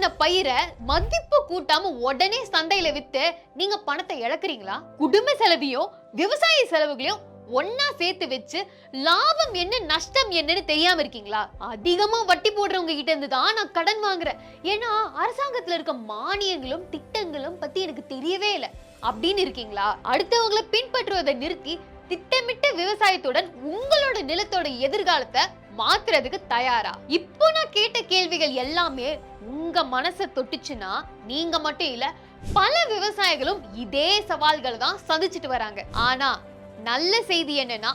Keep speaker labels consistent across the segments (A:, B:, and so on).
A: பண்ண பயிரை மதிப்பு கூட்டாம உடனே சந்தையில வித்து நீங்க பணத்தை இழக்கிறீங்களா? குடும்ப செலவையும் விவசாய செலவுகளையும் ஒன்னா சேர்த்து வச்சு லாபம் என்ன நஷ்டம் என்னன்னு தெரியாம இருக்கீங்களா? அதிகமா வட்டி போடுறவங்க கிட்ட இருந்து தான் நான் கடன் வாங்குறேன், ஏன்னா அரசாங்கத்துல இருக்க மானியங்களும் திட்டங்களும் பத்தி எனக்கு தெரியவே இல்லை அப்படின்னு இருக்கீங்களா? அடுத்தவங்களை பின்பற்றுவதை நிறுத்தி திட்டமிட்ட விவசாயத்துடன் உங்களோட நிலத்தோட எதிர்காலத்தை மாத்துறதுக்கு தயாரா? இப்போ நான் கேட்ட கேள்விகள் எல்லாமே உங்க மனசை தொட்டுச்சுன்னா நீங்க மட்டும் இல்ல, பல விவசாயிகளும் இதே சவால்களை தான் சந்திச்சுட்டு வராங்க. ஆனா நல்ல செய்தி என்னன்னா,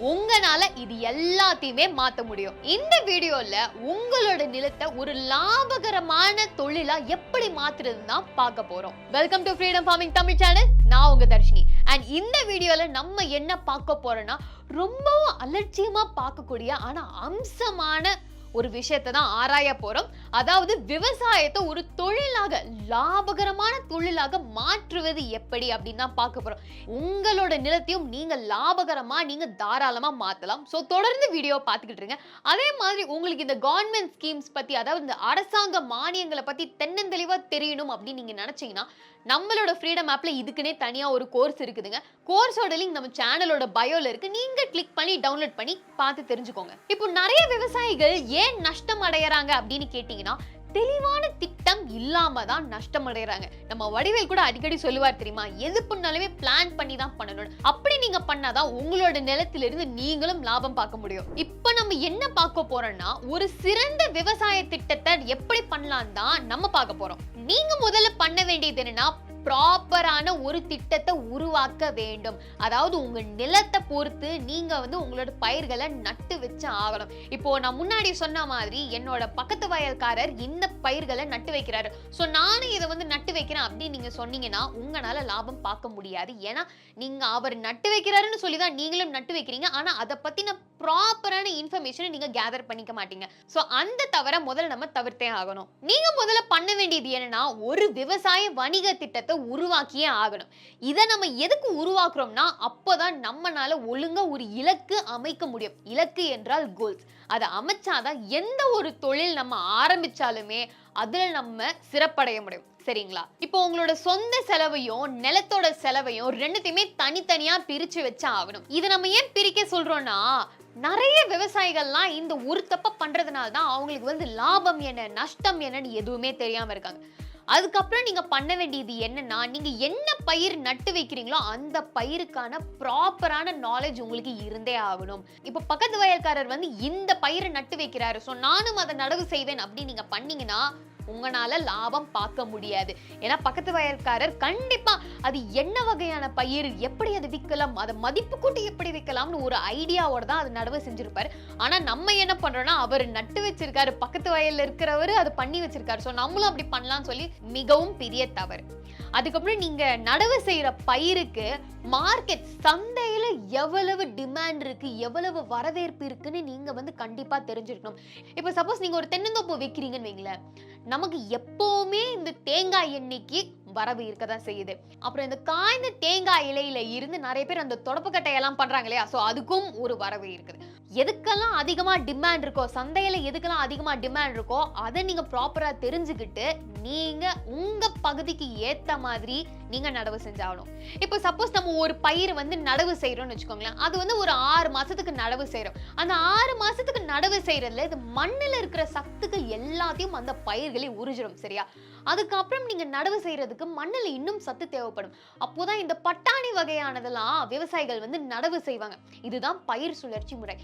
A: உங்களால இது எல்லாத்தையுமே மாத்த முடியும். இந்த வீடியோல உங்களோட நிலத்தை ஒரு லாபகரமான தொழிலா எப்படி மாத்துறதுன்னு தான் பார்க்க போறோம். Welcome to freedom farming Tamil channel. நான் உங்க தர்ஷினி. அண்ட் இந்த வீடியோல நம்ம என்ன பார்க்க போறோம்னா, ரொம்பவும் அலட்சியமா பார்க்கக்கூடிய ஆனா அம்சமான ஒரு விஷயத்தை தான் ஆராய போறோம். அதாவது விவசாயத்தை ஒரு தொழிலாக, லாபகரமான தொழிலாக மாற்றுவது எப்படி அப்படின்னு தான் பார்க்க போறோம். உங்களோட நிலத்தையும் நீங்க லாபகரமா நீங்க தாராளமா மாத்தலாம். சோ தொடர்ந்து வீடியோ பார்த்துக்கிட்டு இருங்க. அதே மாதிரி உங்களுக்கு இந்த கவர்மெண்ட் ஸ்கீம்ஸ் பத்தி, அதாவது இந்த அரசாங்க மானியங்களை பத்தி தென்னந்தெளிவா தெரியணும் அப்படின்னு நீங்க நினைச்சீங்கன்னா, நம்மளோட ஃப்ரீடம் ஆப்ல இதுக்குன்னே தனியா ஒரு கோர்ஸ் இருக்குதுங்க. கோர்ஸோட லிங்க் நம்ம சேனலோட பயோல இருக்கு. நீங்க கிளிக் பண்ணி டவுன்லோட் பண்ணி பார்த்து தெரிஞ்சுக்கோங்க. இப்போ நிறைய விவசாயிகள் ஏன் நஷ்டம் அடையறாங்க அப்படின்னு கேட்டீங்கன்னா, தெளிவான திட்டம் இல்லாம தான் நஷ்டம் அடையறாங்க. நம்ம வடிவேல் கூட அடிக்கடி சொல்லுவார் தெரியுமா, எது பண்ணாலுமே பிளான் பண்ணி தான் பண்ணணும். அப்படி நீங்க பண்ணாதான் உங்களோட நிலத்திலிருந்து நீங்களும் லாபம் பார்க்க முடியும். இப்போ நம்ம என்ன பார்க்க போறோம்னா, ஒரு சிறந்த விவசாய திட்டத்தை எப்படி பண்ணலாம் தான் நம்ம பார்க்க போறோம். நீங்க முதல்ல பண்ண வேண்டியது என்னன்னா, ப்ராப்பரான ஒரு திட்டத்தை உருவாக்க வேண்டும். அதாவது உங்க நிலத்தை பொறுத்து நீங்க உங்களோட பயிர்களை நட்டு வச்சு ஆகணும். இப்போ நான் முன்னாடி சொன்ன மாதிரி என்னோட பக்கத்து வயல்காரர் இந்த பயிர்களை நட்டு வைக்கிறாரு, சோ நானும் இதை நட்டு வைக்கிறேன் அப்படின்னு நீங்க சொன்னீங்கன்னா உங்களால லாபம் பார்க்க முடியாது. ஏன்னா நீங்க அவர் நட்டு வைக்கிறாருன்னு சொல்லிதான் நீங்களும் நட்டு வைக்கிறீங்க, ஆனா அதை பத்தின ப்ராப்பரான இன்ஃபர்மேஷனை நீங்க கேதர் பண்ணிக்க மாட்டீங்க. சோ அந்த தவிர முதல்ல நம்ம தவிர்த்தே ஆகணும். நீங்க முதல்ல பண்ண வேண்டியது என்னன்னா, ஒரு விவசாய வணிக திட்டத்தை உருவாக்கியே ஆகணும். இதை நம்ம எதுக்கு உருவாக்குறோம்னா, அப்போதான் நம்மனால ஒழுங்கா ஒரு இலக்கு அமைக்க முடியும். இலக்கு என்றால் கோல்ஸ். அதை அமைச்சாதான் எந்த ஒரு தொழில் நம்ம ஆரம்பிச்சாலுமே அதுல நம்ம சிறப்படைய முடியும். சரிங்களா? இப்போ உங்களோட சொந்த செலவையும் நிலத்தோட செலவையும் ரெண்டுத்தையுமே தனித்தனியா பிரிச்சு வச்சா ஆகணும். இதை நம்ம ஏன் பிரிக்க சொல்றோம்னா, நிறைய விவசாயிகள்லாம் இந்த ஒரு தப்ப பண்றதுனால தான் அவங்களுக்கு லாபம் என்ன நஷ்டம் என்னன்னு எதுவுமே தெரியாம இருக்காங்க. அதுக்கப்புறம் நீங்க பண்ண வேண்டியது என்னன்னா, நீங்க என்ன பயிர் நட்டு வைக்கிறீங்களோ அந்த பயிருக்கான ப்ராப்பரான நாலேஜ் உங்களுக்கு இருந்தே ஆகணும். இப்போ பக்கத்து வயல்காரர் இந்த பயிரை நட்டு வைக்கிறாரு, சோ நானும் அதை நடவு செய்வேன் அப்படின்னு நீங்க பண்ணீங்கன்னா உங்களால லாபம் பார்க்க முடியாது. ஏன்னா பக்கத்து வயல்காரர் கண்டிப்பா அது என்ன வகையான பயிர், எப்படி அதை விற்கலாம், அதை மதிப்பு கூட்டி எப்படி விற்கலாம்னு ஒரு ஐடியாவோட தான் அது நடவு செஞ்சிருப்பாரு. ஆனா நம்ம என்ன பண்றோம்னா, அவர் நட்டு வச்சிருக்காரு, பக்கத்து வயல்ல இருக்கிறவரு அதை பண்ணி வச்சிருக்காரு, சோ நம்மளும் அப்படி பண்ணலாம்னு சொல்லி மிகவும் பெரிய தவறு. அதுக்கப்புறம் நீங்க நடவு செய்யற பயிருக்கு மார்க்கெட், சந்தையில எவ்வளவு டிமாண்ட் இருக்கு, எவ்வளவு வரவேற்பு இருக்குன்னு நீங்க கண்டிப்பா தெரிஞ்சிருக்கணும். இப்போ சப்போஸ் நீங்க ஒரு தென்னந்தோப்பு வைக்கிறீங்கன்னு வைங்களேன், நமக்கு எப்பவுமே இந்த தேங்காய் எண்ணெய்க்கு வரவு இருக்கதான் செய்யுது. அப்புறம் இந்த காய்ந்த தேங்காய் இலையில இருந்து நிறைய பேர் அந்த தொடப்பக்கட்டையெல்லாம் பண்றாங்க இல்லையா, சோ அதுக்கும் ஒரு வரவு இருக்குது. எதுக்கெல்லாம் அதிகமா டிமாண்ட் இருக்கோ, சந்தையில எதுக்கெல்லாம் அதிகமா டிமாண்ட் இருக்கோ அதை நீங்க ப்ராப்பரா தெரிஞ்சுக்கிட்டு நீங்க உங்க பகுதிக்கு ஏத்த மாதிரி நீங்க நடவு செஞ்சாகணும். இப்போ சப்போஸ் நம்ம ஒரு பயிர் நடவு செய்யறோம்னு வச்சுக்கோங்களேன், அது ஒரு 6 மாசத்துக்கு நடவு செய்யறோம். அந்த 6 மாசத்துக்கு நடவு செய்யறதுல இது மண்ணுல இருக்கிற சத்துக்கள் எல்லாத்தையும் அந்த பயிர்களை உறிஞ்சிடும். சரியா? அதுக்கப்புறம் நீங்க நடவு செய்யறதுக்கு மண்ணுல இன்னும் சத்து தேவைப்படும். அப்போதான் இந்த பட்டாணி வகையானதெல்லாம் விவசாயிகள் நடவு செய்வாங்க. இதுதான் பயிர் சுழற்சி முறை.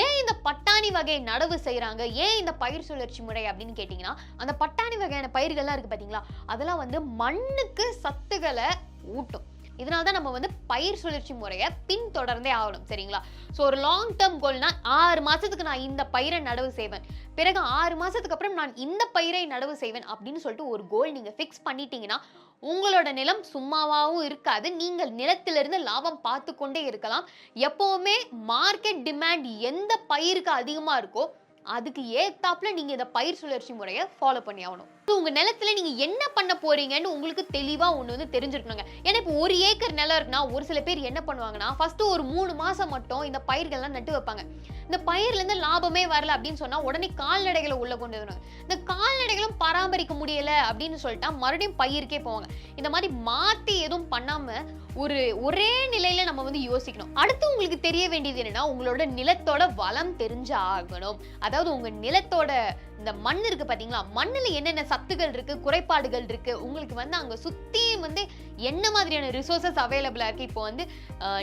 A: ஏன் இந்த பட்டாணி வகை நடவு செய்யறாங்க, ஏன் இந்த பயிர் சுழற்சி முறை அப்படின்னு கேட்டீங்கன்னா, அந்த பட்டாணி வகையான பயிர்கள்லாம் இருக்கு பாத்தீங்களா, அதெல்லாம் மண்ணுக்கு சத்துக்களை ஊட்டும். இதனால்தான் நம்ம பயிர் சுழற்சி முறையை பின்தொடர்ந்தே ஆகணும். சரிங்களா? ஸோ ஒரு லாங் டேர்ம் கோல்னா 6 மாசத்துக்கு நான் இந்த பயிரை நடவு செய்வேன், பிறகு 6 மாசத்துக்கு அப்புறம் நான் இந்த பயிரை நடவு செய்வேன் அப்படின்னு சொல்லிட்டு ஒரு கோல் நீங்க ஃபிக்ஸ் பண்ணிட்டீங்கன்னா உங்களோட நிலம் சும்மாவாகவும் இருக்காது. நீங்கள் நிலத்திலிருந்து லாபம் பார்த்து கொண்டே இருக்கலாம். எப்பவுமே மார்க்கெட் டிமாண்ட் எந்த பயிருக்கு அதிகமா இருக்கோ அதுக்கு ஏத்தாப்புல நீங்க இந்த பயிர் சுழற்சி முறையை ஃபாலோ பண்ணி ஆகணும். உங்க நிலத்துல நீங்க என்ன பண்ண போறீங்கன்னு உங்களுக்கு தெளிவா ஒண்ணு வந்து தெரிஞ்சிருக்கணுங்க. ஏன்னா இப்போ 1 ஏக்கர் நிலம் இருக்குன்னா ஒரு சில பேர் என்ன பண்ணுவாங்கன்னா ஃபர்ஸ்ட் ஒரு 3 மாசம் மட்டும் இந்த பயிர்கள்லாம் நட்டு வைப்பாங்க. இந்த பயிர்ல இருந்து லாபமே வரல அப்படின்னு சொன்னா உடனே கால்நடைகளை உள்ள கொண்டு வருவாங்க. இந்த கால்நடைகளும் பராமரிக்க முடியல அப்படின்னு சொல்லிட்டா மறுபடியும் பயிருக்கே போவாங்க. இந்த மாதிரி மாத்தி எதுவும் பண்ணாம ஒரே நிலையில நம்ம வந்து யோசிக்கணும். அடுத்து உங்களுக்கு தெரிய வேண்டியது என்னன்னா உங்களோட நிலத்தோட வளம் தெரிஞ்சு ஆகணும். அதாவது உங்க நிலத்தோட இந்த மண் இருக்கு பாத்தீங்களா, மண்ணுல என்னென்ன சத்துகள் இருக்கு, குறைபாடுகள் இருக்கு, உங்களுக்கு வந்து அங்க சுத்தி வந்து என்ன மாதிரியான ரிசோர்சஸ் அவைலபிளா இருக்கு. இப்போ வந்து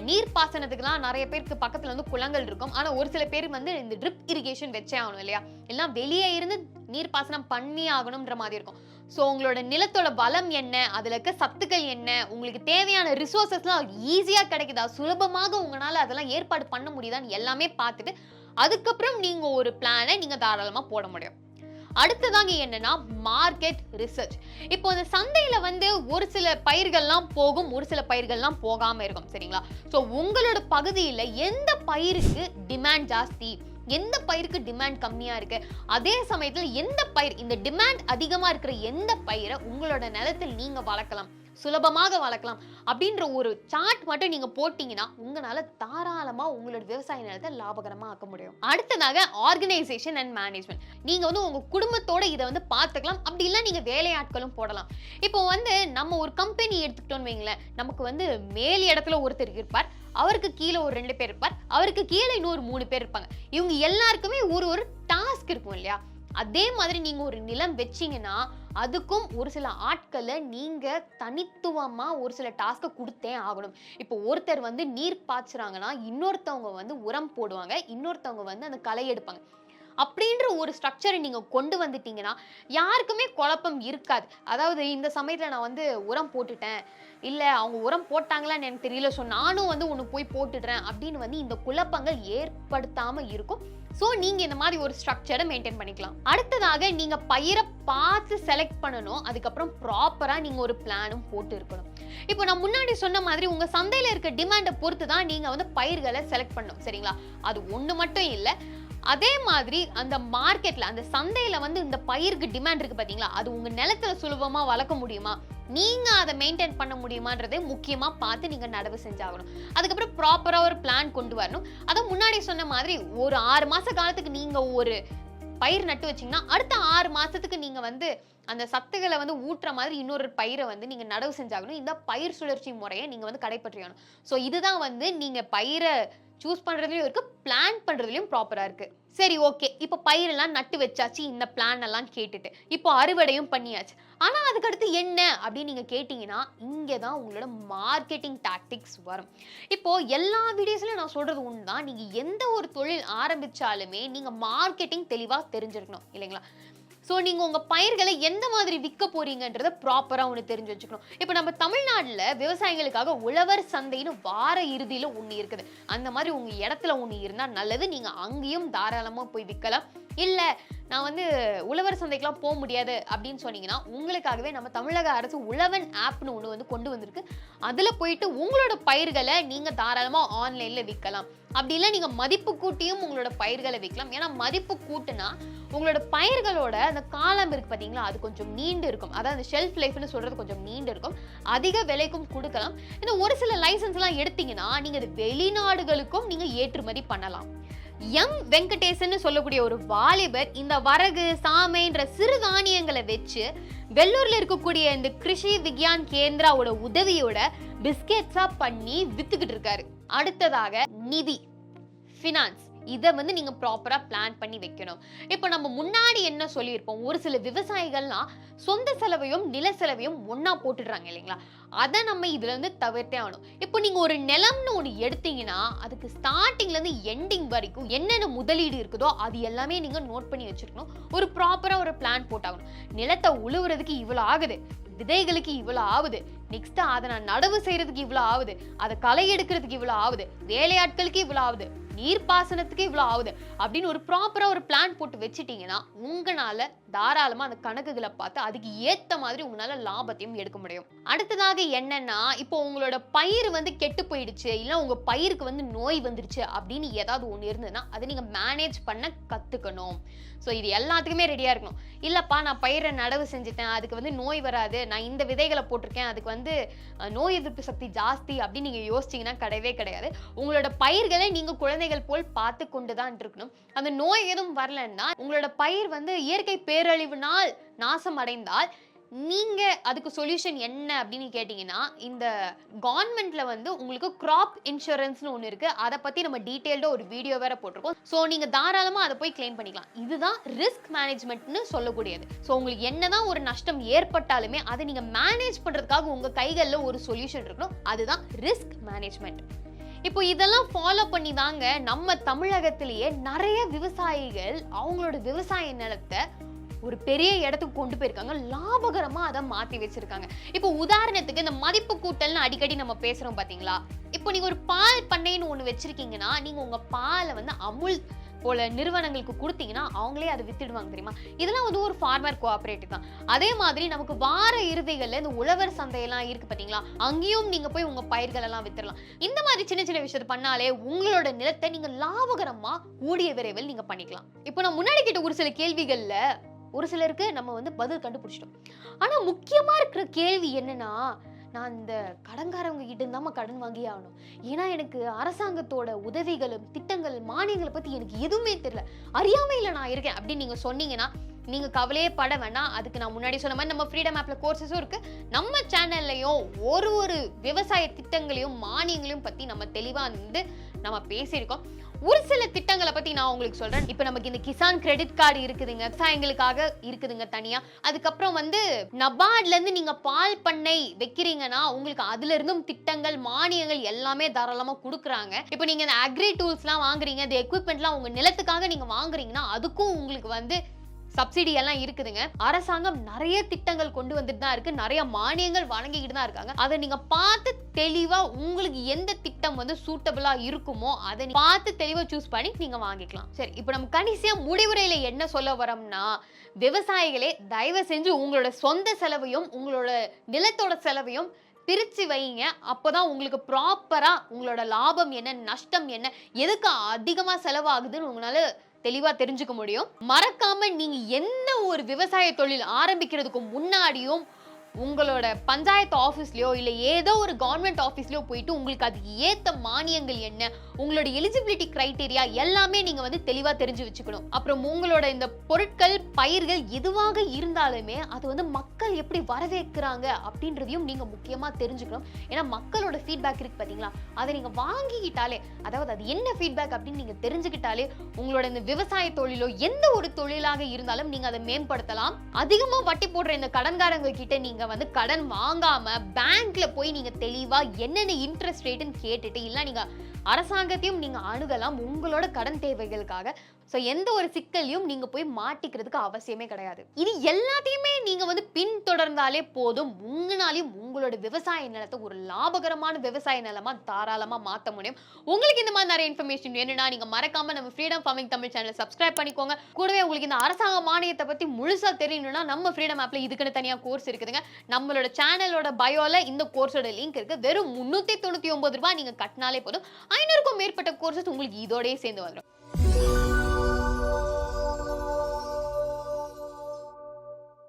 A: நீர் பாசனத்துக்குலாம் நிறைய பேருக்கு பக்கத்துல வந்து குளங்கள் இருக்கும். ஆனா ஒரு சில பேர் வந்து இந்த ட்ரிப் இரிகேஷன் வச்சே ஆகணும் இல்லையா, எல்லாம் வெளியே இருந்து நீர் பாசனம் பண்ணி ஆகணும்ன்ற மாதிரி இருக்கும். ஸோ உங்களோட நிலத்தோட வளம் என்ன, அதுல இருக்க சத்துக்கள் என்ன, உங்களுக்கு தேவையான ரிசோர்சஸ்லாம் ஈஸியா கிடைக்குதா, சுலபமாக உங்களால அதெல்லாம் ஏற்பாடு பண்ண முடியுதான்னு எல்லாமே பார்த்துட்டு அதுக்கப்புறம் நீங்க ஒரு பிளானை நீங்க தாராளமா போட முடியும். அடுத்ததாங்க என்னன்னா மார்க்கெட் ரிசர்ச். இப்போ இந்த சந்தையில வந்து ஒரு சில பயிர்கள்லாம் போகும், ஒரு சில பயிர்கள்லாம் போகாம இருக்கும் சரிங்களா. ஸோ உங்களோட பகுதியில் எந்த பயிருக்கு டிமாண்ட் ஜாஸ்தி, எந்த பயிருக்கு டிமாண்ட் கம்மியா இருக்கு, அதே சமயத்தில் எந்த பயிர் இந்த டிமாண்ட் அதிகமா இருக்கிற எந்த பயிரை உங்களோட நிலத்தில் நீங்க வளர்க்கலாம், சுலபமாக வளர்க்கலாம் அப்படின்ற ஒரு சார்ட் மட்டும் நீங்க போட்டீங்கன்னா உங்களால தாராளமா உங்களோட விவசாய நிலத்தை லாபகரமா ஆக்க முடியும். அடுத்ததாக ஆர்கனைசேஷன் அண்ட் மேனேஜ்மெண்ட். நீங்க வந்து உங்க குடும்பத்தோட இதை வந்து பார்த்துக்கலாம். அப்படி இல்லை நீங்க வேலையாட்களும் போடலாம். இப்போ வந்து நம்ம ஒரு கம்பெனி எடுத்துக்கிட்டோம்னு வைங்களேன், நமக்கு வந்து மேல் இடத்துல ஒருத்தர் இருப்பார், அவருக்கு கீழே ஒரு 2 பேர் இருப்பார், அவருக்கு கீழே இன்னொரு 3 பேர் இருப்பாங்க. இவங்க எல்லாருக்குமே ஒரு டாஸ்க் இருக்கும் இல்லையா. அதே மாதிரி நீங்க ஒரு நிலம் வச்சீங்கன்னா அதுக்கும் ஒரு சில ஆட்களை நீங்க தனித்துவமா ஒரு சில டாஸ்க கொடுத்தே ஆகணும். இப்போ ஒருத்தர் வந்து நீர் பாய்ச்சுறாங்கன்னா இன்னொருத்தவங்க வந்து உரம் போடுவாங்க, இன்னொருத்தவங்க வந்து அந்த களை எடுப்பாங்க. அப்படின்ற ஒரு ஸ்ட்ரக்சரை நீங்க கொண்டு வந்துட்டீங்கன்னா யாருக்குமே குழப்பம் இருக்காது. அதாவது இந்த சமயத்துல நான் வந்து உரம் போட்டுட்டேன், இல்ல அவங்க உரம் போட்டாங்களான்னு எனக்கு தெரியல, ஸோ நானும் வந்து ஒன்று போய் போட்டுடுறேன் அப்படின்னு வந்து இந்த குழப்பங்கள் ஏற்படுத்தாம இருக்கும். ஸோ நீங்க இந்த மாதிரி ஒரு ஸ்ட்ரக்சரை மெயின்டைன் பண்ணிக்கலாம். அடுத்ததாக நீங்க பயிரை பார்த்து செலக்ட் பண்ணணும். அதுக்கப்புறம் ப்ராப்பரா நீங்க ஒரு பிளானும் போட்டு இருக்கணும். இப்போ நான் முன்னாடி சொன்ன மாதிரி உங்க சந்தையில இருக்க டிமாண்டை பொறுத்து தான் நீங்க வந்து பயிர்களை செலக்ட் பண்ணணும் சரிங்களா. அது ஒண்ணு மட்டும் இல்லை, அதே மாதிரி அந்த மார்க்கெட்ல அந்த சந்தையில வந்து இந்த பயிருக்கு டிமாண்ட் இருக்கு பாத்தீங்களா, அது உங்க நிலத்துல சுலபமா வளர்க்க முடியுமா, நீங்க அதை மெயின்டைன் பண்ண முடியுமான்றதை முக்கியமா பார்த்து நீங்க நடவு செஞ்சாகணும். அதுக்கப்புறம் ப்ராப்பரா ஒரு பிளான் கொண்டு வரணும். அதை முன்னாடி சொன்ன மாதிரி ஒரு 6 மாச காலத்துக்கு நீங்க ஒரு பயிர் நட்டு வச்சீங்கன்னா அடுத்த 6 மாசத்துக்கு நீங்க வந்து அந்த சத்துக்களை வந்து ஊட்டுற மாதிரி இன்னொரு பயிரை வந்து நீங்க நடவு செஞ்சாகணும். இந்த பயிர் சுழற்சி முறையை நீங்க வந்து கடைபற்றியாகணும். ஸோ இதுதான் வந்து நீங்க பயிரை சூஸ் பண்றதுலயும் இருக்கு, பிளான் பண்றதுலயும் ப்ராப்பரா இருக்கு. சரி ஓகே, இப்போ பயிரெல்லாம் நட்டு வச்சாச்சு, இந்த பிளான் எல்லாம் கேட்டுட்டு இப்போ அறுவடையும் பண்ணியாச்சு. ஆனா அதுக்கடுத்து என்ன அப்படின்னு நீங்க கேட்டீங்கன்னா இங்கதான் உங்களோட மார்க்கெட்டிங் டாக்டிக்ஸ் வரும். இப்போ எல்லா வீடியோஸ்லயும் நான் சொல்றது ஒண்ணுதான், நீங்க எந்த ஒரு தொழில் ஆரம்பிச்சாலுமே நீங்க மார்க்கெட்டிங் தெளிவா தெரிஞ்சிருக்கணும் இல்லைங்களா. ஸோ நீங்கள் உங்கள் பயிர்களை எந்த மாதிரி விற்க போறீங்கன்றதை ப்ராப்பராக ஒன்று தெரிஞ்சு வச்சுக்கணும். இப்போ நம்ம தமிழ்நாட்டில் விவசாயிகளுக்காக உழவர் சந்தைன்னு வார இறுதியில் ஒன்று இருக்குது. அந்த மாதிரி உங்கள் இடத்துல ஒன்று இருந்தால் நல்லது, நீங்கள் அங்கேயும் தாராளமாக போய் விற்கலாம். இல்லை நான் வந்து உழவர் சந்தைக்கெலாம் போக முடியாது அப்படின்னு சொன்னீங்கன்னா உங்களுக்காகவே நம்ம தமிழக அரசு உழவன் ஆப்னு ஒன்று வந்து கொண்டு வந்திருக்கு. அதில் போயிட்டு உங்களோட பயிர்களை நீங்கள் தாராளமாக ஆன்லைனில் விற்கலாம். அப்படி இல்லை நீங்கள் மதிப்பு கூட்டியும் உங்களோட பயிர்களை விற்கலாம். ஏன்னா மதிப்பு கூட்டுனா உங்களோட பயிர்களோட அந்த காலம் இருக்கு பார்த்தீங்களா, அது கொஞ்சம் நீண்டு இருக்கும். அதாவது அந்த ஷெல்ஃப் லைஃப்னு சொல்றது கொஞ்சம் நீண்டு இருக்கும், அதிக விலைக்கும் கொடுக்கலாம். இந்த ஒரு சில லைசன்ஸ் எல்லாம் எடுத்தீங்கன்னா நீங்க அது வெளிநாடுகளுக்கும் நீங்க ஏற்றுமதி பண்ணலாம். எம் வெங்கடேசன் சொல்லக்கூடிய ஒரு வாலிபர் இந்த வரகு சாமைன்ற சிறு தானியங்களை வச்சு வெள்ளூர்ல இருக்கக்கூடிய இந்த கிருஷி விக்யான் கேந்திராவோட உதவியோட பிஸ்கெட்ஸா பண்ணி வித்துக்கிட்டு இருக்காரு. அடுத்ததாக நிதி, ஃபினான்ஸ், இதை வந்து நீங்க ப்ராப்பரா பிளான் பண்ணி வைக்கணும். இப்போ நம்ம முன்னாடி என்ன சொல்லியிருப்போம், ஒரு சில விவசாயிகள்லாம் சொந்த செலவையும் நில செலவையும் ஒன்னா போட்டுடுறாங்க இல்லைங்களா, அதை நம்ம இதுல இருந்து தவிர்த்தே ஆகணும். இப்போ நீங்க ஒரு நிலம்னு ஒன்று எடுத்தீங்கன்னா அதுக்கு ஸ்டார்டிங்ல இருந்து எண்டிங் வரைக்கும் என்னென்ன முதலீடு இருக்குதோ அது எல்லாமே நீங்க நோட் பண்ணி வச்சிருக்கணும். ஒரு ப்ராப்பரா ஒரு பிளான் போட்டாகணும். நிலத்தை உழுவுறதுக்கு இவ்வளோ ஆகுது, விதைகளுக்கு இவ்வளோ ஆகுது, நெக்ஸ்ட் அதை நான் நடவு செய்யறதுக்கு இவ்வளோ ஆகுது, அதை களை எடுக்கிறதுக்கு இவ்வளோ ஆகுது, வேலையாட்களுக்கு இவ்வளோ ஆகுது, நீர்ப்பாசனத்துக்கு இவ்வளவு ஆகுது அப்படின்னு ஒரு ப்ராப்பரா ஒரு பிளான் போட்டு வச்சிட்டீங்கன்னா உங்களால தாராளமா அந்த கணக்குகளை பார்த்து அதுக்கு ஏத்த மாதிரி உங்களால லாபத்தையும் எடுக்க முடியும். அடுத்ததாக என்னன்னா, இப்போ உங்களோட பயிர் வந்து கெட்டு போயிடுச்சு, இல்ல உங்க பயிருக்கு வந்து நோய் வந்துருச்சு அப்படின்னு ஏதாவது ஒண்ணு இருந்ததுன்னா அதை நீங்க மேனேஜ் பண்ண கத்துக்கணும். ஸோ இது எல்லாத்துக்குமே ரெடியா இருக்கணும். இல்லப்பா நான் பயிரை நடவு செஞ்சுட்டேன், அதுக்கு வந்து நோய் வராது, நான் இந்த விதைகளை போட்டிருக்கேன், அதுக்கு வந்து நோய் எதிர்ப்பு சக்தி ஜாஸ்தி அப்படின்னு நீங்க யோசிச்சீங்கன்னா கிடையவே கிடையாது. உங்களோட பயிர்களை நீங்க குழந்தைகள் போல் பார்த்து கொண்டுதான் இருக்கணும். அந்த நோய் எதுவும் வரலன்னா உங்களோட பயிர் வந்து இயற்கை பேரழிவுனால் நாசம் அடைந்தால் நீங்க அதுக்கு சொல்யூஷன் என்ன அப்படின்னு கேட்டீங்கன்னா, இந்த கவர்மெண்ட்ல வந்து உங்களுக்கு கிராப் இன்சூரன்ஸ்னு ஒன்று இருக்கு. அதை பத்தி நம்ம டீடைல்டா ஒரு வீடியோ வேற போட்டிருக்கோம். ஸோ நீங்க தாராளமா அதை போய் கிளைம் பண்ணிக்கலாம். இதுதான் ரிஸ்க் மேனேஜ்மெண்ட்னு சொல்லக்கூடியது. ஸோ உங்களுக்கு என்னதான் ஒரு நஷ்டம் ஏற்பட்டாலுமே அதை நீங்க மேனேஜ் பண்றதுக்காக உங்க கைகளில் ஒரு சொல்யூஷன் இருக்கணும். அதுதான் ரிஸ்க் மேனேஜ்மெண்ட். இப்போ இதெல்லாம் ஃபாலோ பண்ணி தாங்க நம்ம தமிழகத்திலேயே நிறைய விவசாயிகள் அவங்களோட விவசாய நிலத்தை ஒரு பெரிய இடத்துக்கு கொண்டு போயிருக்காங்க, லாபகரமா அதை மாத்தி வச்சிருக்காங்க. இப்போ உதாரணத்துக்கு இந்த மதிப்பு கூட்டல்னு அடிக்கடி நம்ம பேசுறோம் பாத்தீங்களா. இப்போ நீங்க ஒரு பால் பண்ணைன்னு ஒண்ணு வச்சிருக்கீங்கன்னா நீங்க உங்க பாலை வந்து அமுல் போல நிறுவனங்களுக்கு கொடுத்தீங்கன்னா அவங்களே அதை வித்துடுவாங்க தெரியுமா. இதெல்லாம் வந்து ஒரு ஃபார்மர் கோஆபரேட்டிவ் தான். அதே மாதிரி நமக்கு வார இறுதிகள்ல இந்த உழவர் சந்தையெல்லாம் இருக்கு பாத்தீங்களா, அங்கேயும் நீங்க போய் உங்க பயிர்கள் எல்லாம் வித்துடலாம். இந்த மாதிரி சின்ன சின்ன விஷயத்தை பண்ணாலே உங்களோட நிலத்தை நீங்க லாபகரமா கூடிய விரைவில் நீங்க பண்ணிக்கலாம். இப்போ நான் முன்னாடி கேட்ட ஒரு சில கேள்விகள்ல ஒரு சிலருக்கு நம்ம வந்து பதில் கண்டுபிடிச்சிட்டோம். ஆனா முக்கியமா இருக்கிற கேள்வி என்னன்னா, நான் இந்த கடன்காரவங்க கிட்ட இருந்தாம கடன் வாங்கியே ஆகணும், ஏன்னா எனக்கு அரசாங்கத்தோட உதவிகளும் திட்டங்கள் மானியங்களை பத்தி எனக்கு எதுவுமே தெரியல, அறியாமையில நான் இருக்கேன் அப்படின்னு நீங்க சொன்னீங்கன்னா நீங்க கவலையே பட வேண்டாம். அதுக்கு நான் முன்னாடி சொன்ன மாதிரி நம்ம ஃப்ரீடம் ஆப்ல கோர்சஸும் இருக்கு. நம்ம சேனல்லையும் ஒரு விவசாய திட்டங்களையும் மானியங்களையும் பத்தி நம்ம தெளிவா வந்து நம்ம பேசியிருக்கோம். ஒரு சில திட்டங்களை பத்தி நான் உங்களுக்கு சொல்றேன். இப்போ நமக்கு இந்த கிசான் கிரெடிட் கார்டு இருக்குதுங்க, விவசாயிகளுக்காக இருக்குதுங்க தனியா. அதுக்கப்புறம் வந்து நபார்ட்ல இருந்து நீங்க பால் பண்ணை வைக்கிறீங்கன்னா உங்களுக்கு அதுல இருந்தும் திட்டங்கள் மானியங்கள் எல்லாமே தாராளமா கொடுக்குறாங்க. இப்போ நீங்க இந்த அக்ரி டூல்ஸ் எல்லாம் வாங்குறீங்க, இந்த எக்யூப்மெண்ட்லாம் உங்க நிலத்துக்காக நீங்க வாங்குறீங்கன்னா அதுக்கும் உங்களுக்கு வந்து சப்சிடி எல்லாம் இருக்குதுங்க. அரசாங்கம் நிறைய திட்டங்கள் கொண்டு வந்துட்டு தான் இருக்கு, நிறைய மானியங்கள் வழங்கிக்கிட்டு தான் இருக்காங்க. அதை நீங்க பார்த்து தெளிவா உங்களுக்கு எந்த திட்டம் வந்து சூட்டபிளா இருக்குமோ அதை பார்த்து தெளிவா சூஸ் பண்ணி நீங்க வாங்கிக்கலாம். சரி, இப்போ நம்ம கடைசியா முடிவுரையில என்ன சொல்ல வரோம்னா, விவசாயிகளே தயவு செஞ்சு உங்களோட சொந்த செலவையும் உங்களோட நிலத்தோட செலவையும் பிரிச்சு வைங்க. அப்போதான் உங்களுக்கு ப்ராப்பரா உங்களோட லாபம் என்ன, நஷ்டம் என்ன, எதுக்கு அதிகமா செலவாகுதுன்னு உங்களால தெளிவா தெரிஞ்சுக்க முடியும். மறக்காம நீங்க என்ன ஒரு விவசாய தொழில் ஆரம்பிக்கிறதுக்கு முன்னாடியும் உங்களோட பஞ்சாயத்து ஆஃபீஸ்லயோ இல்ல ஏதோ ஒரு கவர்மெண்ட் ஆஃபீஸ்லயோ போயிட்டு உங்களுக்கு அதுக்கு ஏத்த மானியங்கள் என்ன, உங்களோட எலிஜிபிலிட்டி கிரைட்டீரியா எல்லாமே நீங்க வந்து தெளிவா தெரிஞ்சு வச்சுக்கணும். அப்புறம் உங்களோட இந்த பொருட்கள் பயிர்கள் எதுவாக இருந்தாலுமே அது வந்து மக்கள் எப்படி வரவேற்கிறாங்க அப்படின்றதையும் நீங்க முக்கியமா தெரிஞ்சுக்கணும். ஏன்னா மக்களோட ஃபீட்பேக் இருக்கு பாத்தீங்களா, அதை நீங்க வாங்கிக்கிட்டாலே, அதாவது அது என்ன ஃபீட்பேக் அப்படின்னு நீங்க தெரிஞ்சுக்கிட்டாலே உங்களோட இந்த விவசாய தொழிலோ எந்த ஒரு தொழிலாக இருந்தாலும் நீங்க அதை மேம்படுத்தலாம். அதிகமா வட்டி போடுற இந்த கடன்காரங்க கிட்ட நீங்க வந்து கடன் வாங்காம பேங்க்ல போய் நீங்க தெளிவா என்னென்ன இன்ட்ரெஸ்ட் ரேட்னு கேட்டுட்டு இல்ல நீங்க அரசாங்கத்தையும் நீங்க அணுகலாம் உங்களோட கடன் தேவைகளுக்காக. சோ எந்த ஒரு சிக்கலையும் நீங்க போய் மாட்டிக்கிறதுக்கு அவசியமே கிடையாது. இது எல்லாத்தையுமே நீங்க வந்து பின்தொடர்ந்தாலே போதும், உங்களாலையும் உங்களோட விவசாய நிலத்தை ஒரு லாபகரமான விவசாய நிலமா தாராளமா மாத்த முடியும். உங்களுக்கு இந்த மாதிரி நிறைய இன்ஃபர்மேஷன் வேணும்னா நீங்க மறக்காம நம்ம ஃப்ரீடம் ஃபார்மிங் தமிழ் சேனலை சப்ஸ்கிரைப் பண்ணிக்கோங்க. கூடவே உங்களுக்கு இந்த அரசாங்க மானியத்தை பத்தி முழுசா தெரியணும்னா நம்ம ஃப்ரீடம் ஆப்ல இதுக்குன்னு தனியா கோர்ஸ் இருக்குதுங்க. நம்மளோட சேனலோட பயோல இந்த கோர்ஸோட லிங்க் இருக்கு. வெறும் 399 ரூபாய் நீங்க கட்டினாலே போதும். 500க்கும் மேற்பட்ட கோர்சஸ் உங்களுக்கு இதோடயே சேர்ந்து வந்துடும்.